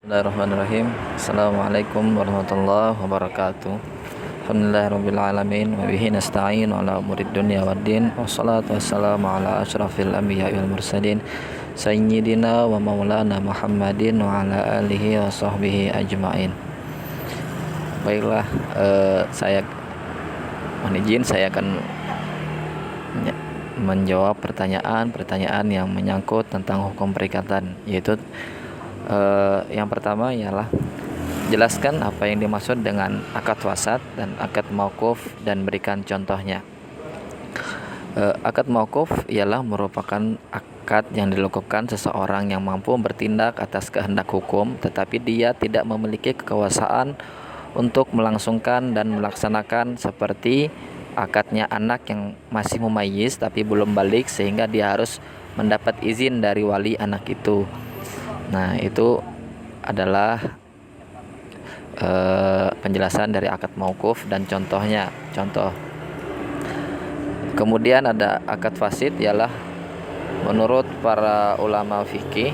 Bismillahirrahmanirrahim. Assalamualaikum warahmatullahi wabarakatuh. Alhamdulillahirrabbilalamin. Wa bihi nasta'in ala umurid dunya waddin. Wassalatu wassalamu ala asyrafil anbiya wal mursalin Sayyidina wa maulana Muhammadin wa ala alihi wa sahbihi ajma'in. Baiklah, saya mohon izin saya akan menjawab pertanyaan yang menyangkut tentang hukum perikatan, yaitu yang pertama ialah jelaskan apa yang dimaksud dengan akad wasat dan akad mauquf dan berikan contohnya. Akad mauquf ialah merupakan akad yang dilakukan seseorang yang mampu bertindak atas kehendak hukum, tetapi dia tidak memiliki kekuasaan untuk melangsungkan dan melaksanakan, seperti akadnya anak yang masih mumayyiz tapi belum balik, sehingga dia harus mendapat izin dari wali anak itu. Nah, itu adalah penjelasan dari akad mauquf dan contohnya. Contoh. Kemudian ada akad fasid, ialah menurut para ulama fikih,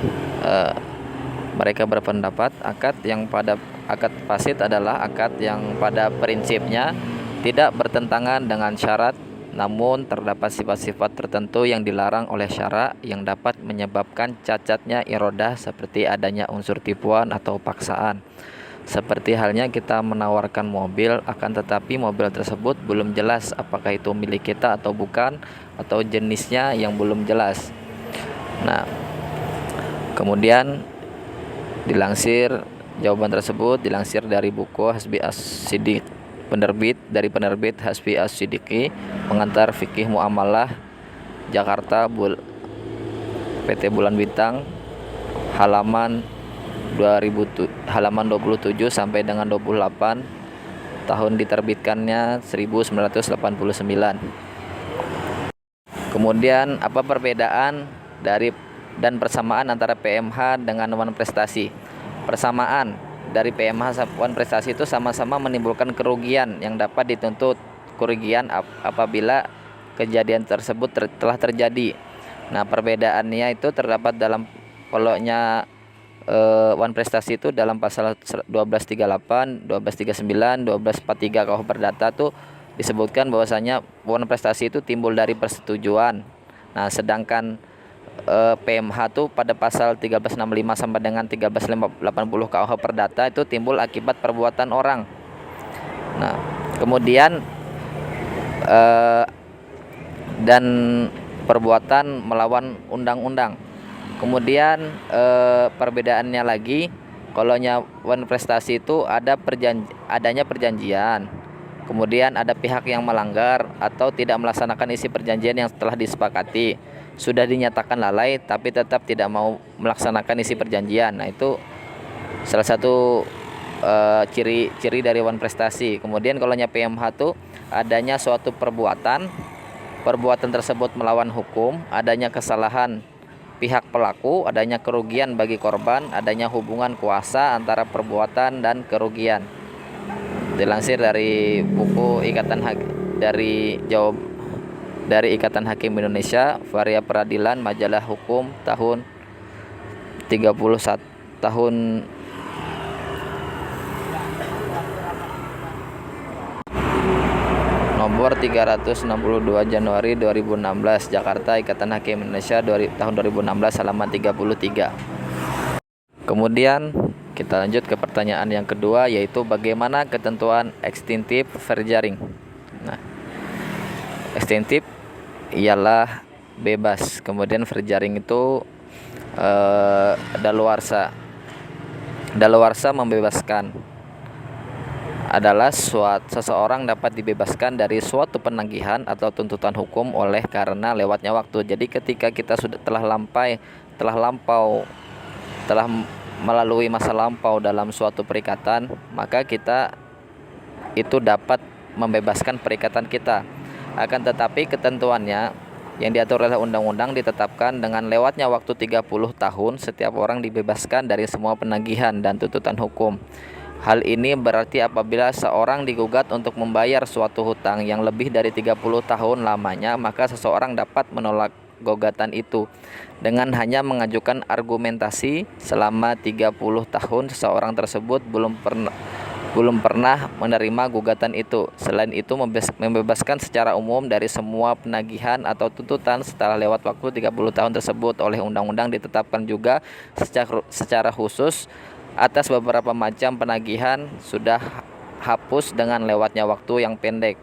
mereka berpendapat akad fasid adalah akad yang pada prinsipnya tidak bertentangan dengan syarat, namun terdapat sifat-sifat tertentu yang dilarang oleh syara yang dapat menyebabkan cacatnya irodah, seperti adanya unsur tipuan atau paksaan. Seperti halnya kita menawarkan mobil, akan tetapi mobil tersebut belum jelas apakah itu milik kita atau bukan, atau jenisnya yang belum jelas. Nah, kemudian jawaban tersebut dilansir dari buku Hasbi As-Siddiq, penerbit Hasbi As-Siddiqi, pengantar fikih muamalah, Jakarta, PT Bulan Bintang, halaman 27 sampai dengan 28, tahun diterbitkannya 1989. Kemudian apa perbedaan dan persamaan antara PMH dengan wan prestasi? Persamaan dari PMH wan prestasi itu sama-sama menimbulkan kerugian yang dapat dituntut kerugian apabila kejadian tersebut telah terjadi. Nah, perbedaannya itu terdapat dalam koloknya wan prestasi itu dalam pasal 1238, 1239, 1243 KUH Perdata tuh disebutkan bahwasanya wan prestasi itu timbul dari persetujuan. Nah, sedangkan PMH tuh pada pasal 1365 sampai dengan 1380 KUH Perdata itu timbul akibat perbuatan orang. Nah, kemudian dan perbuatan melawan undang-undang. Kemudian perbedaannya lagi, kalau wan prestasi itu adanya perjanjian. Kemudian ada pihak yang melanggar atau tidak melaksanakan isi perjanjian yang telah disepakati. Sudah dinyatakan lalai tapi tetap tidak mau melaksanakan isi perjanjian. Nah, itu salah satu ciri dari wan prestasi. Kemudian kalau PMH itu adanya suatu perbuatan tersebut melawan hukum, adanya kesalahan pihak pelaku, adanya kerugian bagi korban, adanya hubungan kuasa antara perbuatan dan kerugian. Dilansir dari buku Ikatan Hakim Indonesia, Varia Peradilan, Majalah Hukum, tahun 362 Januari 2016, Jakarta, Ikatan Hakim Indonesia, tahun 2016, halaman 33. Kemudian kita lanjut ke pertanyaan yang kedua, yaitu bagaimana ketentuan extinctive verjaring. Nah, extinctive ialah bebas, kemudian verjaring itu daluarsa. Daluarsa membebaskan adalah seseorang dapat dibebaskan dari suatu penagihan atau tuntutan hukum oleh karena lewatnya waktu. Jadi ketika kita telah melalui masa lampau dalam suatu perikatan, maka kita itu dapat membebaskan perikatan kita. Akan tetapi ketentuannya yang diatur oleh undang-undang ditetapkan dengan lewatnya waktu 30 tahun setiap orang dibebaskan dari semua penagihan dan tuntutan hukum. Hal ini berarti apabila seorang digugat untuk membayar suatu hutang yang lebih dari 30 tahun lamanya, maka seseorang dapat gugatan itu. Dengan hanya mengajukan argumentasi selama 30 tahun seseorang tersebut belum pernah menerima gugatan itu. Selain itu, membebaskan secara umum dari semua penagihan atau tuntutan setelah lewat waktu 30 tahun tersebut. Oleh undang-undang ditetapkan juga secara khusus atas beberapa macam penagihan sudah hapus dengan lewatnya waktu yang pendek.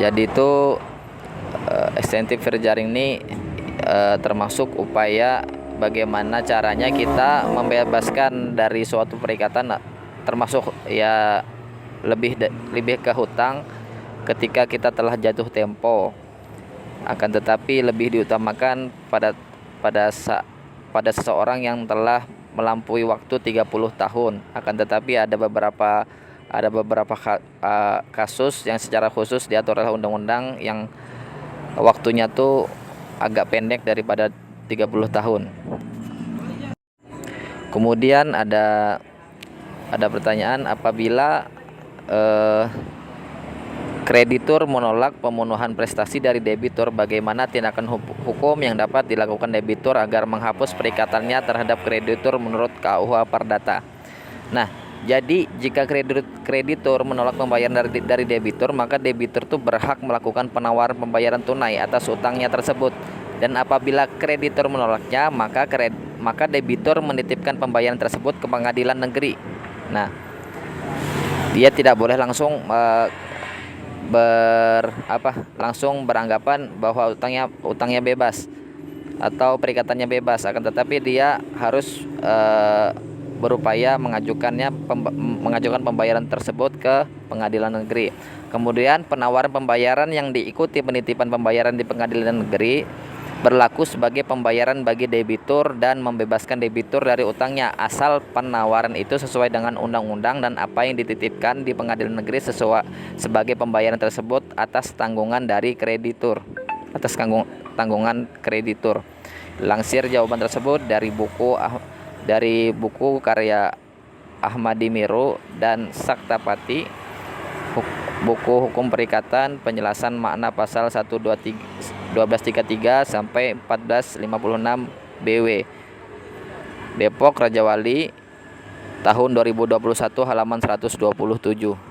Jadi itu extended fair jaring ini termasuk upaya bagaimana caranya kita membebaskan dari suatu perikatan, termasuk ya lebih ke hutang ketika kita telah jatuh tempo. Akan tetapi lebih diutamakan pada seseorang yang telah melampaui waktu 30 tahun. Akan tetapi ada beberapa kasus yang secara khusus diatur oleh undang-undang yang waktunya tuh agak pendek daripada 30 tahun. Kemudian ada pertanyaan, apabila kreditur menolak pemenuhan prestasi dari debitur, bagaimana tindakan hukum yang dapat dilakukan debitur agar menghapus perikatannya terhadap kreditur menurut KUH Perdata? Nah, jadi jika kreditur menolak pembayaran dari debitur, maka debitur itu berhak melakukan penawaran pembayaran tunai atas utangnya tersebut. Dan apabila kreditur menolaknya, maka debitur menitipkan pembayaran tersebut ke pengadilan negeri. Nah, dia tidak boleh langsung langsung beranggapan bahwa utangnya bebas atau perikatannya bebas. Akan tetapi dia harus berupaya mengajukan pembayaran tersebut ke pengadilan negeri. Kemudian penawaran pembayaran yang diikuti penitipan pembayaran di pengadilan negeri berlaku sebagai pembayaran bagi debitur dan membebaskan debitur dari utangnya, asal penawaran itu sesuai dengan undang-undang dan apa yang dititipkan di pengadilan negeri sebagai pembayaran tersebut atas tanggungan kreditur. Langsir jawaban tersebut dari buku karya Ahmadi Miro dan Saktapati, buku Hukum Perikatan, penjelasan makna pasal 1233 sampai 1456 BW, Depok Raja Wali, tahun 2021, halaman 127.